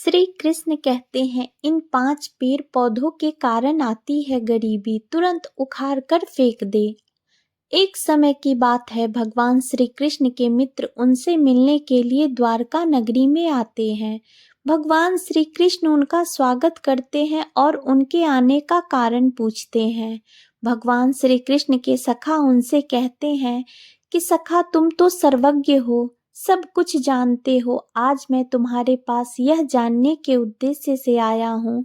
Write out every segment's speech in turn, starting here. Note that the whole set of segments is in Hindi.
श्री कृष्ण कहते हैं, इन 5 पेड़ पौधों के कारण आती है गरीबी, तुरंत उखाड़ कर फेंक दे। एक समय की बात है, भगवान श्री कृष्ण के मित्र उनसे मिलने के लिए द्वारका नगरी में आते हैं। भगवान श्री कृष्ण उनका स्वागत करते हैं और उनके आने का कारण पूछते हैं। भगवान श्री कृष्ण के सखा उनसे कहते हैं कि सखा, तुम तो सर्वज्ञ हो, सब कुछ जानते हो। आज मैं तुम्हारे पास यह जानने के उद्देश्य से आया हूँ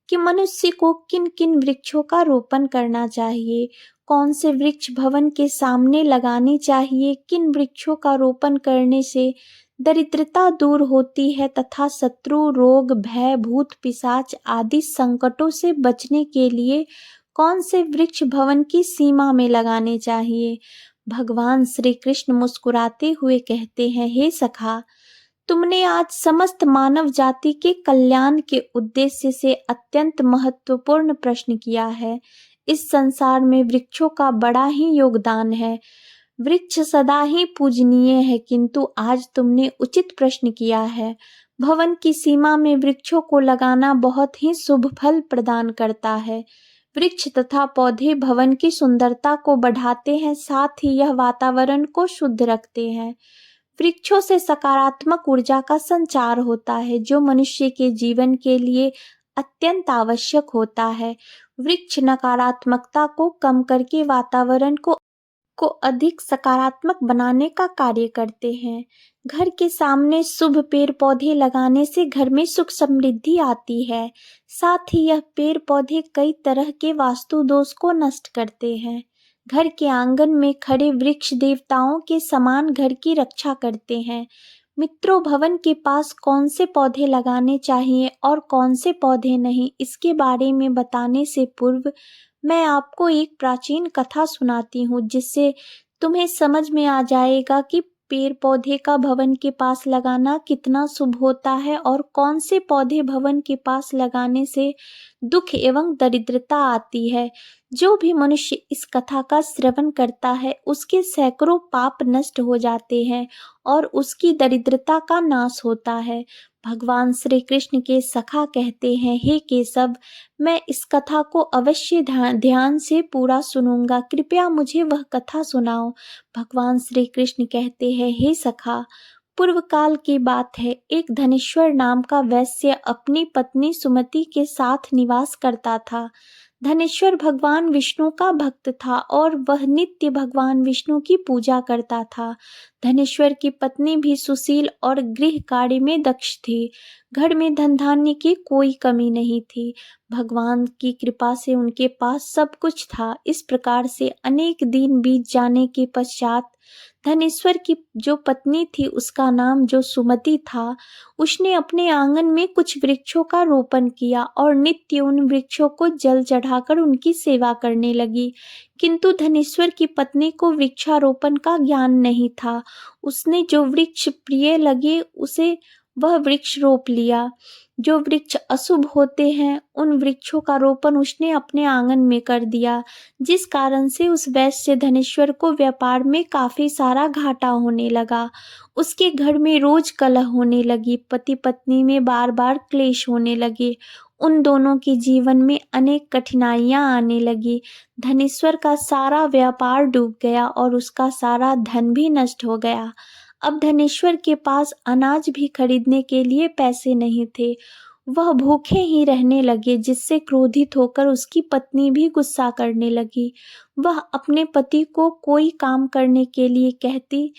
कि मनुष्य को किन किन वृक्षों का रोपण करना चाहिए, कौन से वृक्ष भवन के सामने लगाने चाहिए, किन वृक्षों का रोपण करने से दरिद्रता दूर होती है तथा शत्रु, रोग, भय, भूत, पिशाच आदि संकटों से बचने के लिए कौन से वृक्ष भवन की सीमा में लगाने चाहिए। भगवान श्री कृष्ण मुस्कुराते हुए कहते हैं, हे सखा, तुमने आज समस्त मानव जाति के कल्याण के उद्देश्य से अत्यंत महत्वपूर्ण प्रश्न किया है। इस संसार में वृक्षों का बड़ा ही योगदान है। वृक्ष सदा ही पूजनीय है, किंतु आज तुमने उचित प्रश्न किया है। भवन की सीमा में वृक्षों को लगाना बहुत ही शुभ फल प्रदान करता है। वृक्ष तथा पौधे भवन की सुंदरता को बढ़ाते हैं, साथ ही यह वातावरण को शुद्ध रखते हैं। वृक्षों से सकारात्मक ऊर्जा का संचार होता है, जो मनुष्य के जीवन के लिए अत्यंत आवश्यक होता है। वृक्ष नकारात्मकता को कम करके वातावरण को अधिक सकारात्मक बनाने का कार्य करते हैं। घर के सामने शुभ पेड़ पौधे लगाने से घर में सुख समृद्धि आती है। साथ ही यह पेड़ पौधे कई तरह के वास्तु दोष को नष्ट करते हैं। घर के आंगन में खड़े वृक्ष देवताओं के समान घर की रक्षा करते हैं। मित्रों, भवन के पास कौन से पौधे लगाने चाहिए और कौन से पौधे नहीं, इसके बारे में बताने से पूर्व मैं आपको एक प्राचीन कथा सुनाती हूँ, जिससे तुम्हें समझ में आ जाएगा कि पेड़ पौधे का भवन के पास लगाना कितना शुभ होता है और कौन से पौधे भवन के पास लगाने से दुख एवं दरिद्रता आती है। जो भी मनुष्य इस कथा का श्रवण करता है, उसके सैकड़ों पाप नष्ट हो जाते हैं और उसकी दरिद्रता का नाश होता है। भगवान श्री कृष्ण के सखा कहते हैं, हे केशव, मैं इस कथा को अवश्य ध्यान से पूरा सुनूंगा, कृपया मुझे वह कथा सुनाओ। भगवान श्री कृष्ण कहते हैं, हे सखा, पूर्व काल की बात है, एक धनेश्वर नाम का वैश्य अपनी पत्नी सुमति के साथ निवास करता था। धनेश्वर भगवान विष्णु का भक्त था और वह नित्य भगवान विष्णु की पूजा करता था। धनेश्वर की पत्नी भी सुशील और गृह कार्य में दक्ष थी। घर में धन धान्य की कोई कमी नहीं थी। भगवान की कृपा से उनके पास सब कुछ था। इस प्रकार से अनेक दिन बीत जाने के पश्चात धनेश्वर की जो पत्नी थी, उसका नाम जो सुमति था, उसने अपने आंगन में कुछ वृक्षों का रोपण किया और नित्य उन वृक्षों को जल चढ़ाकर उनकी सेवा करने लगी। किंतु धनेश्वर की पत्नी को वृक्षारोपण का ज्ञान नहीं था। उसने जो वृक्ष प्रिय लगे उसे वह वृक्ष रोप लिया। जो वृक्ष अशुभ होते हैं, उन वृक्षों का रोपण उसने अपने आंगन में कर दिया, जिस कारण से उस वैश्य धनेश्वर को व्यापार में काफी सारा घाटा होने लगा। उसके घर में रोज कलह होने लगी, पति पत्नी में बार बार क्लेश होने लगे। उन दोनों के जीवन में अनेक कठिनाइयां आने लगी। धनेश्वर का सारा व्यापार डूब गया और उसका सारा धन भी नष्ट हो गया। अब धनेश्वर के पास अनाज भी खरीदने के लिए पैसे नहीं थे। वह भूखे ही रहने लगे, जिससे क्रोधित होकर उसकी पत्नी भी गुस्सा करने लगी। वह अपने पति को कोई काम करने के लिए कहती।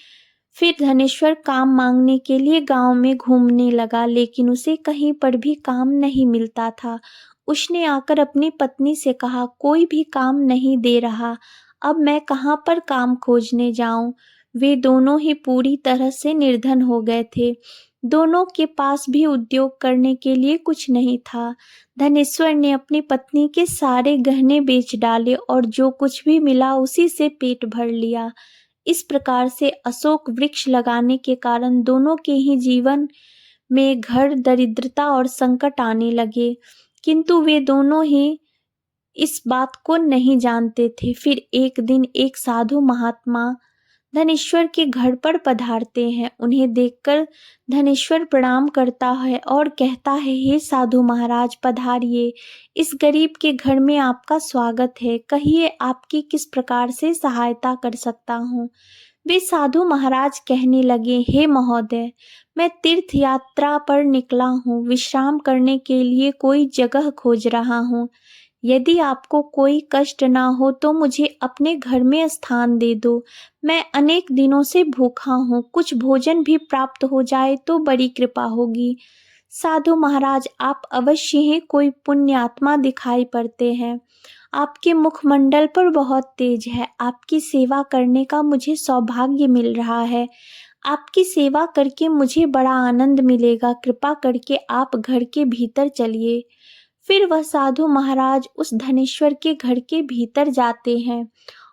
फिर धनेश्वर काम मांगने के लिए गांव में घूमने लगा, लेकिन उसे कहीं पर भी काम नहीं मिलता था। उसने आकर अपनी पत्नी से कहा, कोई भी काम नहीं दे रहा, अब मैं कहाँ पर काम खोजने जाऊं। वे दोनों ही पूरी तरह से निर्धन हो गए थे। दोनों के पास भी उद्योग करने के लिए कुछ नहीं था। धनेश्वर ने अपनी पत्नी के सारे गहने बेच डाले और जो कुछ भी मिला उसी से पेट भर लिया। इस प्रकार से अशोक वृक्ष लगाने के कारण दोनों के ही जीवन में घर, दरिद्रता और संकट आने लगे, किंतु वे दोनों ही इस बात को नहीं जानते थे। फिर एक दिन एक साधु महात्मा धनेश्वर के घर पर पधारते हैं। उन्हें देखकर धनेश्वर प्रणाम करता है और कहता है, हे साधु महाराज पधारिए, इस गरीब के घर में आपका स्वागत है। कहिए आपकी किस प्रकार से सहायता कर सकता हूँ। वे साधु महाराज कहने लगे, हे महोदय, मैं तीर्थ यात्रा पर निकला हूँ, विश्राम करने के लिए कोई जगह खोज रहा हूँ। यदि आपको कोई कष्ट ना हो तो मुझे अपने घर में स्थान दे दो। मैं अनेक दिनों से भूखा हूँ, कुछ भोजन भी प्राप्त हो जाए तो बड़ी कृपा होगी। साधु महाराज, आप अवश्य ही कोई पुण्यात्मा दिखाई पड़ते हैं। आपके मुखमंडल पर बहुत तेज है। आपकी सेवा करने का मुझे सौभाग्य मिल रहा है। आपकी सेवा करके मुझे बड़ा आनंद मिलेगा। कृपा करके आप घर के भीतर चलिए। फिर वह साधु महाराज उस धनेश्वर के घर के भीतर जाते हैं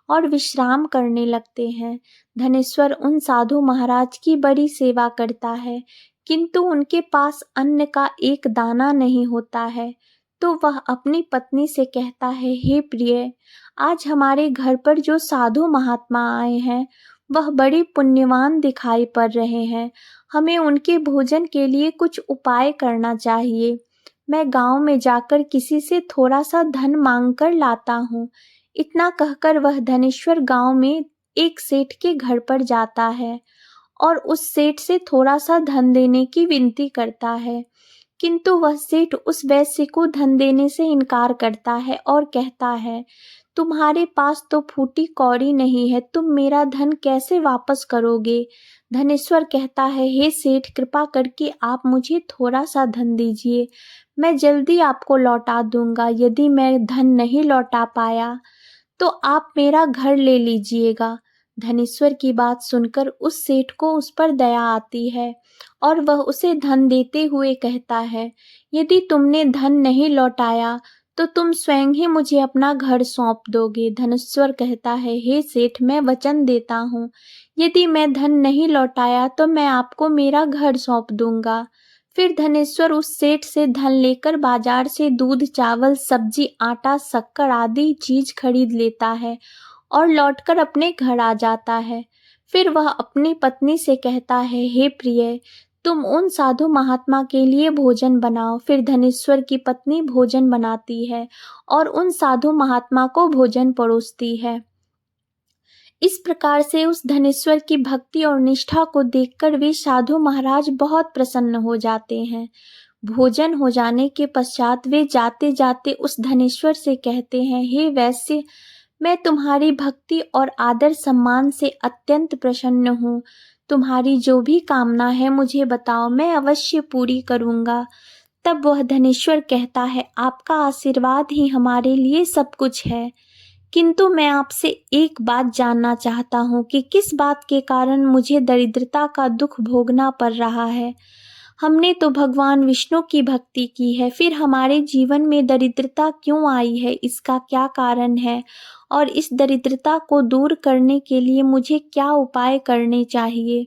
और विश्राम करने लगते हैं। धनेश्वर उन साधु महाराज की बड़ी सेवा करता है, किंतु उनके पास अन्न का एक दाना नहीं होता है। तो वह अपनी पत्नी से कहता है, हे प्रिय, आज हमारे घर पर जो साधु महात्मा आए हैं वह बड़े पुण्यवान दिखाई पड़ रहे हैं। हमें उनके भोजन के लिए कुछ उपाय करना चाहिए। मैं गांव में जाकर किसी से थोड़ा सा धन मांग कर लाता हूँ। इतना कहकर वह धनेश्वर गांव में एक सेठ के घर पर जाता है और उस सेठ से थोड़ा सा धन देने की विनती करता है, किंतु वह सेठ उस वैश्य को धन देने से इनकार करता है और कहता है, तुम्हारे पास तो फूटी कौड़ी नहीं है, तुम मेरा धन कैसे वापस करोगे। धनेश्वर कहता है, हे सेठ, कृपा करके आप मुझे थोड़ा सा धन दीजिए, मैं जल्दी आपको लौटा दूंगा। यदि मैं धन नहीं लौटा पाया तो आप मेरा घर ले लीजिएगा। धनेश्वर की बात सुनकर उस सेठ को उस पर दया आती है और वह उसे धन देते हुए कहता है, यदि तुमने धन नहीं लौटाया तो तुम स्वयं ही मुझे अपना घर सौंप दोगे। धनेश्वर कहता है, हे सेठ, मैं वचन देता हूँ, यदि मैं धन नहीं लौटाया तो मैं आपको मेरा घर सौंप दूंगा। फिर धनेश्वर उस सेठ से धन लेकर बाजार से दूध, चावल, सब्जी, आटा, शक्कर आदि चीज खरीद लेता है और लौटकर अपने घर आ जाता है। फिर वह अपनी पत्नी से कहता है, हे प्रिय, तुम उन साधु महात्मा के लिए भोजन बनाओ। फिर धनेश्वर की पत्नी भोजन बनाती है और उन साधु महात्मा को भोजन परोसती है। इस प्रकार से उस धनेश्वर की भक्ति और निष्ठा को देखकर वे साधु महाराज बहुत प्रसन्न हो जाते हैं। भोजन हो जाने के पश्चात वे जाते जाते उस धनेश्वर से कहते हैं, हे वैश्य, मैं तुम्हारी भक्ति और आदर सम्मान से अत्यंत प्रसन्न हूँ। तुम्हारी जो भी कामना है मुझे बताओ, मैं अवश्य पूरी करूँगा। तब वह धनेश्वर कहता है, आपका आशीर्वाद ही हमारे लिए सब कुछ है, किंतु मैं आपसे एक बात जानना चाहता हूँ कि किस बात के कारण मुझे दरिद्रता का दुख भोगना पड़ रहा है। हमने तो भगवान विष्णु की भक्ति की है, फिर हमारे जीवन में दरिद्रता क्यों आई है, इसका क्या कारण है, और इस दरिद्रता को दूर करने के लिए मुझे क्या उपाय करने चाहिए।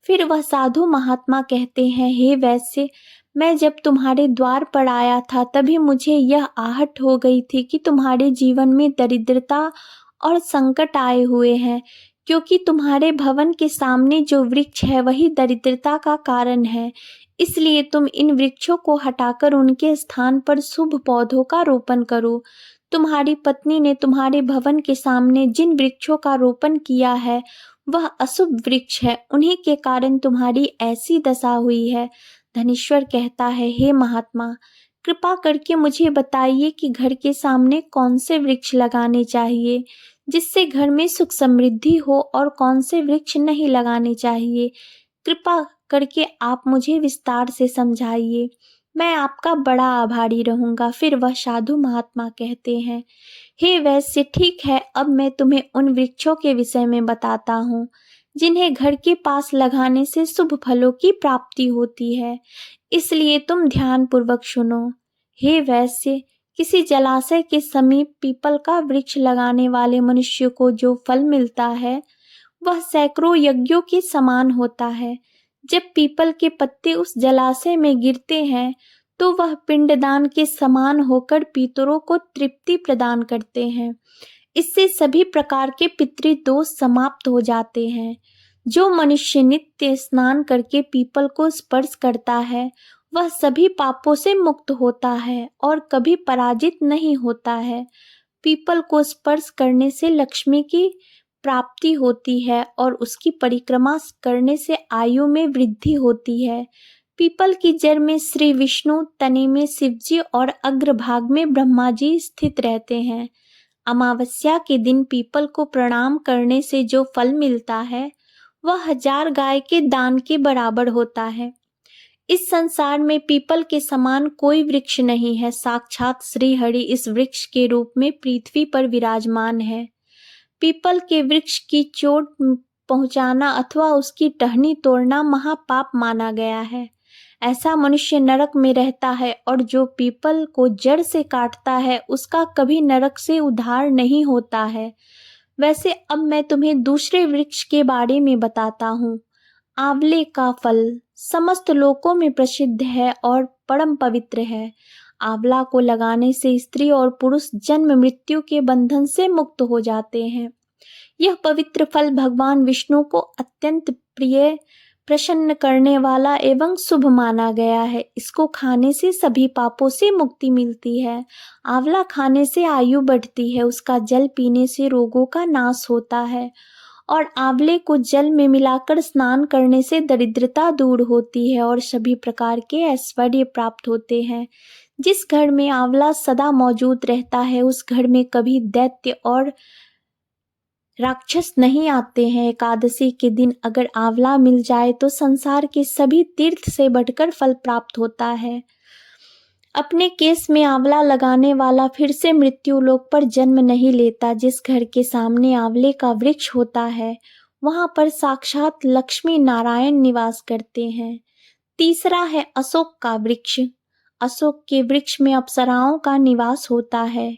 फिर वह साधु महात्मा कहते हैं, हे वैश्य, मैं जब तुम्हारे द्वार पर आया था तभी मुझे यह आहट हो गई थी कि तुम्हारे जीवन में दरिद्रता और संकट आए हुए हैं, क्योंकि तुम्हारे भवन के सामने जो वृक्ष है वही दरिद्रता का कारण है। इसलिए तुम इन वृक्षों को हटाकर उनके स्थान पर शुभ पौधों का रोपण करो। तुम्हारी पत्नी ने तुम्हारे भवन के सामने जिन वृक्षों का रोपण किया है वह अशुभ वृक्ष है, उन्हीं के कारण तुम्हारी ऐसी दशा हुई है। धनेश्वर कहता है, हे महात्मा, कृपा करके मुझे बताइए कि घर के सामने कौन से वृक्ष लगाने चाहिए जिससे घर में सुख समृद्धि हो और कौन से वृक्ष नहीं लगाने चाहिए। कृपा करके आप मुझे विस्तार से समझाइए, मैं आपका बड़ा आभारी रहूंगा। फिर वह साधु महात्मा कहते हैं, हे वैश्य, ठीक है, अब मैं तुम्हें उन वृक्षों के विषय में बताता हूँ जिन्हें घर के पास लगाने से शुभ फलों की प्राप्ति होती है, इसलिए तुम ध्यान पूर्वक सुनो। हे वैश्य, किसी जलाशय के समीप पीपल का वृक्ष लगाने वाले मनुष्य को जो फल मिलता है वह सैकड़ों यज्ञों के समान होता है। जब पीपल के पत्ते उस जलाशय में गिरते हैं तो वह पिंडदान के समान होकर पितरों को तृप्ति प्रदान करते हैं। इससे सभी प्रकार के पितृदोष समाप्त हो जाते हैं। जो मनुष्य नित्य स्नान करके पीपल को स्पर्श करता है वह सभी पापों से मुक्त होता है और कभी पराजित नहीं होता है। पीपल को स्पर्श करने से लक्ष्मी की प्राप्ति होती है और उसकी परिक्रमा करने से आयु में वृद्धि होती है। पीपल की जड़ में श्री विष्णु, तने में शिवजी और अग्रभाग में ब्रह्मा जी स्थित रहते हैं। अमावस्या के दिन पीपल को प्रणाम करने से जो फल मिलता है वह 1000 गाय के दान के बराबर होता है। इस संसार में पीपल के समान कोई वृक्ष नहीं है। साक्षात श्री हरि इस वृक्ष के रूप में पृथ्वी पर विराजमान है। पीपल के वृक्ष की चोट पहुंचाना अथवा उसकी टहनी तोड़ना महापाप माना गया है। ऐसा मनुष्य नरक में रहता है और जो पीपल को जड़ से काटता है उसका कभी नरक से उद्धार नहीं होता है। वैसे अब मैं तुम्हें दूसरे वृक्ष के बारे में बताता हूँ। आंवले का फल समस्त लोकों में प्रसिद्ध है और परम पवित्र है। आंवला को लगाने से स्त्री और पुरुष जन्म मृत्यु के बंधन से मुक्त हो जाते हैं। यह पवित्र फल भगवान विष्णु को अत्यंत प्रिय, प्रसन्न करने वाला एवं शुभ माना गया है। इसको खाने से सभी पापों से मुक्ति मिलती है। आंवला खाने से आयु बढ़ती है। उसका जल पीने से रोगों का नाश होता है और आंवले को जल में मिलाकर स्नान करने से दरिद्रता दूर होती है और सभी प्रकार के ऐश्वर्य प्राप्त होते हैं। जिस घर में आंवला सदा मौजूद रहता है उस घर में कभी दैत्य और राक्षस नहीं आते हैं। एकादशी के दिन अगर आंवला मिल जाए तो संसार के सभी तीर्थ से बढ़कर फल प्राप्त होता है। अपने केस में आंवला लगाने वाला फिर से मृत्यु लोक पर जन्म नहीं लेता। जिस घर के सामने आंवले का वृक्ष होता है वहां पर साक्षात लक्ष्मी नारायण निवास करते हैं। तीसरा है अशोक का वृक्ष। अशोक के वृक्ष में अप्सराओं का निवास होता है।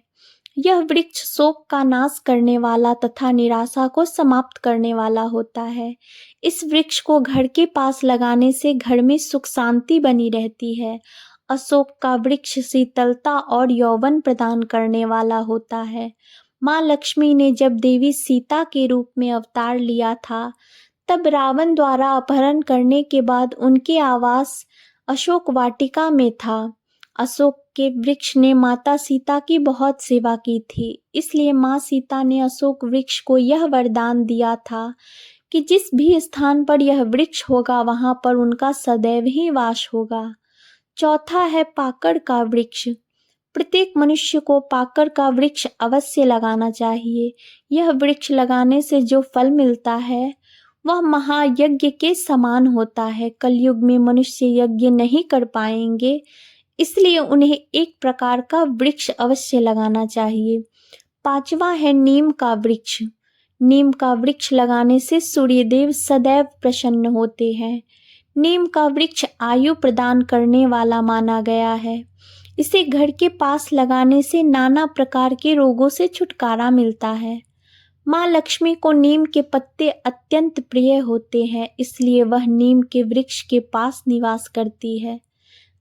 यह वृक्ष शोक का नाश करने वाला तथा निराशा को समाप्त करने वाला होता है। इस वृक्ष को घर के पास लगाने से घर में सुख शांति बनी रहती है। अशोक का वृक्ष शीतलता और यौवन प्रदान करने वाला होता है। माँ लक्ष्मी ने जब देवी सीता के रूप में अवतार लिया था तब रावण द्वारा अपहरण करने के बाद उनके आवास अशोक वाटिका में था। अशोक के वृक्ष ने माता सीता की बहुत सेवा की थी, इसलिए माँ सीता ने अशोक वृक्ष को यह वरदान दिया था कि जिस भी स्थान पर यह वृक्ष होगा वहां पर उनका सदैव ही वास होगा। चौथा है पाकड़ का वृक्ष। प्रत्येक मनुष्य को पाकड़ का वृक्ष अवश्य लगाना चाहिए। यह वृक्ष लगाने से जो फल मिलता है वह महायज्ञ के समान होता है। कलयुग में मनुष्य यज्ञ नहीं कर पाएंगे, इसलिए उन्हें एक प्रकार का वृक्ष अवश्य लगाना चाहिए। पांचवा है नीम का वृक्ष। नीम का वृक्ष लगाने से सूर्यदेव सदैव प्रसन्न होते हैं। नीम का वृक्ष आयु प्रदान करने वाला माना गया है। इसे घर के पास लगाने से नाना प्रकार के रोगों से छुटकारा मिलता है। माँ लक्ष्मी को नीम के पत्ते अत्यंत प्रिय होते हैं, इसलिए वह नीम के वृक्ष के पास निवास करती है।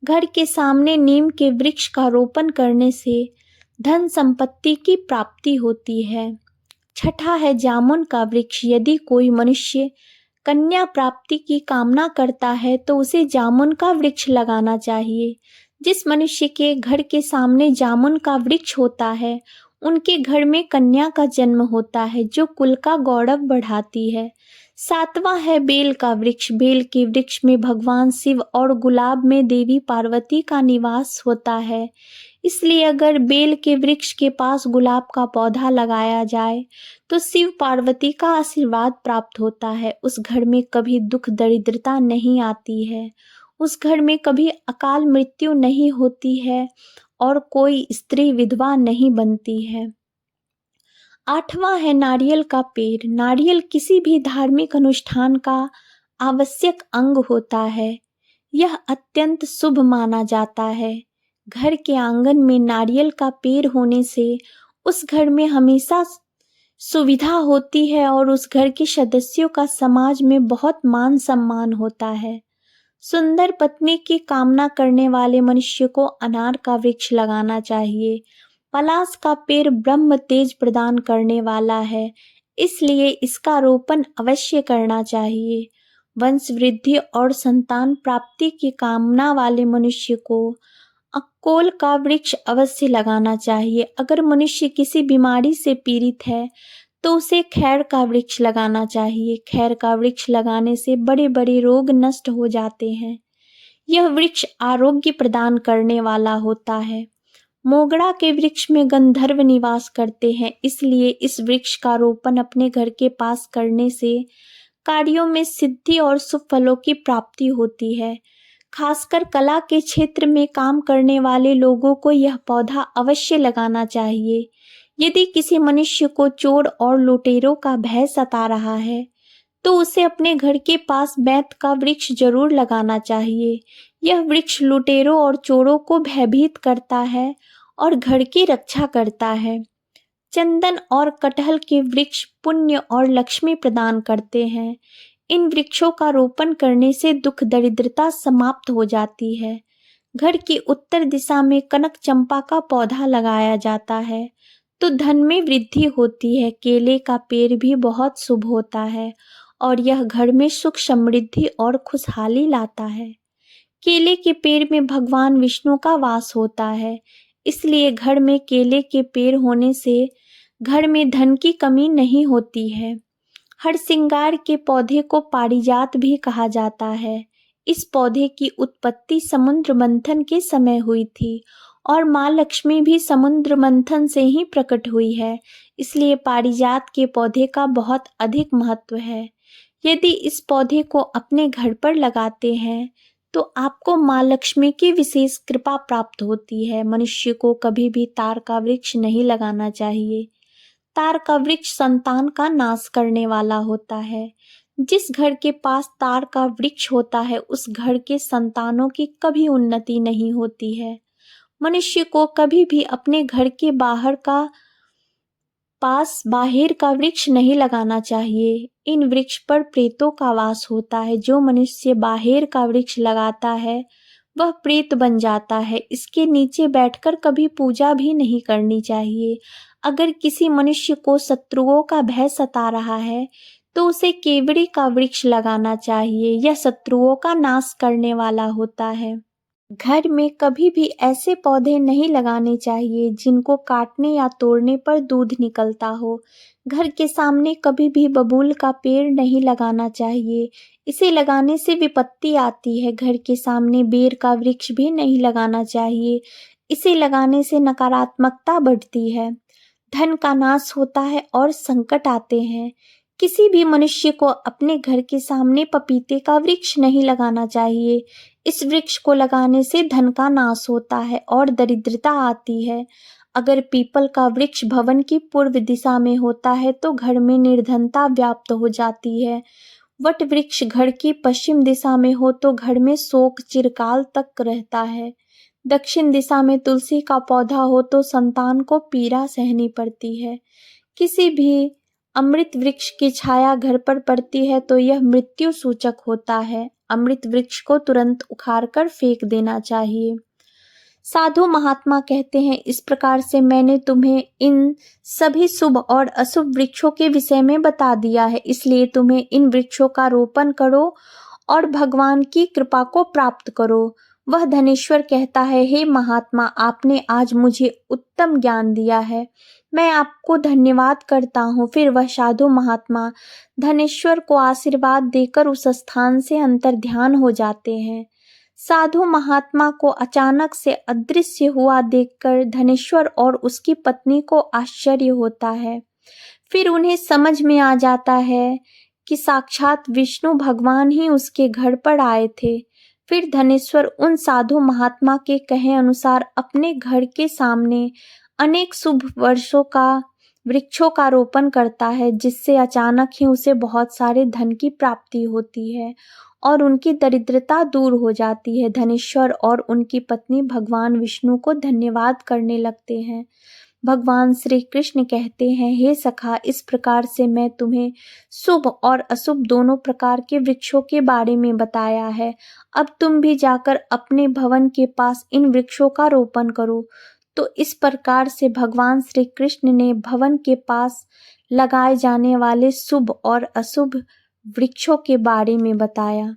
घर के सामने नीम के वृक्ष का रोपण करने से धन संपत्ति की प्राप्ति होती है। छठा है जामुन का वृक्ष। यदि कोई मनुष्य कन्या प्राप्ति की कामना करता है तो उसे जामुन का वृक्ष लगाना चाहिए। जिस मनुष्य के घर के सामने जामुन का वृक्ष होता है उनके घर में कन्या का जन्म होता है जो कुल का गौरव बढ़ाती है। सातवां है बेल का वृक्ष। बेल के वृक्ष में भगवान शिव और गुलाब में देवी पार्वती का निवास होता है, इसलिए अगर बेल के वृक्ष के पास गुलाब का पौधा लगाया जाए तो शिव पार्वती का आशीर्वाद प्राप्त होता है। उस घर में कभी दुख दरिद्रता नहीं आती है। उस घर में कभी अकाल मृत्यु नहीं होती है और कोई स्त्री विधवा नहीं बनती है। आठवां है नारियल का पेड़। नारियल किसी भी धार्मिक अनुष्ठान का आवश्यक अंग होता है। यह अत्यंत शुभ माना जाता है। घर के आंगन में नारियल का पेड़ होने से उस घर में हमेशा सुविधा होती है और उस घर के सदस्यों का समाज में बहुत मान सम्मान होता है। सुंदर पत्नी की कामना करने वाले मनुष्य को अनार का वृक्ष लगाना चाहिए। पलाश का पेड़ ब्रह्म तेज प्रदान करने वाला है, इसलिए इसका रोपण अवश्य करना चाहिए। वंश वृद्धि और संतान प्राप्ति की कामना वाले मनुष्य को अक्कोल का वृक्ष अवश्य लगाना चाहिए। अगर मनुष्य किसी बीमारी से पीड़ित है तो उसे खैर का वृक्ष लगाना चाहिए। खैर का वृक्ष लगाने से बड़े बड़े रोग नष्ट हो जाते हैं। यह वृक्ष आरोग्य प्रदान करने वाला होता है। मोगरा के वृक्ष में गंधर्व निवास करते हैं, इसलिए इस वृक्ष का रोपण अपने घर के पास करने से कार्यों में सिद्धि और शुभ फलों की प्राप्ति होती है। खासकर कला के क्षेत्र में काम करने वाले लोगों को यह पौधा अवश्य लगाना चाहिए। यदि किसी मनुष्य को चोर और लुटेरों का भय सता रहा है तो उसे अपने घर के पास बैत का वृक्ष जरूर लगाना चाहिए। यह वृक्ष लुटेरों और चोरों को भयभीत करता है और घर की रक्षा करता है। चंदन और कटहल के वृक्ष पुण्य और लक्ष्मी प्रदान करते हैं। इन वृक्षों का रोपण करने से दुख दरिद्रता समाप्त हो जाती है। घर की उत्तर दिशा में कनक चंपा का पौधा लगाया जाता है तो धन में वृद्धि होती है। केले का पेड़ भी बहुत शुभ होता है और यह घर में सुख समृद्धि और खुशहाली लाता है। केले के पेड़ में भगवान विष्णु का वास होता है, इसलिए घर में केले के पेड़ होने से घर में धन की कमी नहीं होती है। हर श्रृंगार के पौधे को पारिजात भी कहा जाता है। इस पौधे की उत्पत्ति समुद्र मंथन के समय हुई थी और माँ लक्ष्मी भी समुद्र मंथन से ही प्रकट हुई है, इसलिए पारिजात के पौधे का बहुत अधिक महत्व है। यदि इस पौधे को अपने घर पर लगाते हैं तो आपको माँ लक्ष्मी की विशेष कृपा प्राप्त होती है। मनुष्य को कभी भी तार का वृक्ष नहीं लगाना चाहिए। तार का वृक्ष संतान का नाश करने वाला होता है। जिस घर के पास तार का वृक्ष होता है उस घर के संतानों की कभी उन्नति नहीं होती है। मनुष्य को कभी भी अपने घर के बाहर का वृक्ष नहीं लगाना चाहिए। इन वृक्ष पर प्रेतों का वास होता है। जो मनुष्य बाहेर का वृक्ष लगाता है वह प्रेत बन जाता है। इसके नीचे बैठकर कभी पूजा भी नहीं करनी चाहिए। अगर किसी मनुष्य को शत्रुओं का भय सता रहा है तो उसे केवड़ी का वृक्ष लगाना चाहिए। यह शत्रुओं का नाश करने वाला होता है। घर में कभी भी ऐसे पौधे नहीं लगाने चाहिए जिनको काटने या तोड़ने पर दूध निकलता हो। घर के सामने कभी भी बबूल का पेड़ नहीं लगाना चाहिए, इसे लगाने से विपत्ति आती है। घर के सामने बेर का वृक्ष भी नहीं लगाना चाहिए, इसे लगाने से नकारात्मकता बढ़ती है, धन का नाश होता है और संकट आते हैं। किसी भी मनुष्य को अपने घर के सामने पपीते का वृक्ष नहीं लगाना चाहिए। इस वृक्ष को लगाने से धन का नाश होता है और दरिद्रता आती है। अगर पीपल का वृक्ष भवन की पूर्व दिशा में होता है तो घर में निर्धनता व्याप्त हो जाती है। वट वृक्ष घर की पश्चिम दिशा में हो तो घर में शोक चिरकाल तक रहता है। दक्षिण दिशा में तुलसी का पौधा हो तो संतान को पीड़ा सहनी पड़ती है। किसी भी अमृत वृक्ष की छाया घर पर पड़ती है तो यह मृत्यु सूचक होता है। अमृत वृक्ष को तुरंत उखाड़कर फेंक देना चाहिए। साधु महात्मा कहते हैं, इस प्रकार से मैंने तुम्हें इन सभी शुभ और अशुभ वृक्षों के विषय में बता दिया है, इसलिए तुम्हें इन वृक्षों का रोपण करो और भगवान की कृपा को प्राप्त करो। वह धनेश्वर कहता है, हे महात्मा, आपने आज मुझे उत्तम ज्ञान दिया है, मैं आपको धन्यवाद करता हूँ। फिर वह साधु महात्मा धनेश्वर को आशीर्वाद देकर उस स्थान से अंतर्ध्यान हो जाते हैं। साधु महात्मा को अचानक से अदृश्य हुआ देखकर धनेश्वर और उसकी पत्नी को आश्चर्य होता है। फिर उन्हें समझ में आ जाता है कि साक्षात विष्णु भगवान ही उसके घर पर आए थे। फिर धनेश्वर उन साधु महात्मा के कहे अनुसार अपने घर के सामने अनेक शुभ वृक्षों का रोपण करता है, जिससे अचानक ही उसे बहुत सारे धन की प्राप्ति होती है और उनकी दरिद्रता दूर हो जाती है। धनेश्वर और उनकी पत्नी भगवान विष्णु को धन्यवाद करने लगते हैं। भगवान श्री कृष्ण कहते हैं, हे सखा, इस प्रकार से मैं तुम्हें शुभ और अशुभ दोनों प्रकार के वृक्षों के बारे में बताया है। अब तुम भी जाकर अपने भवन के पास इन वृक्षों का रोपण करो। तो इस प्रकार से भगवान श्री कृष्ण ने भवन के पास लगाए जाने वाले शुभ और अशुभ वृक्षों के बारे में बताया।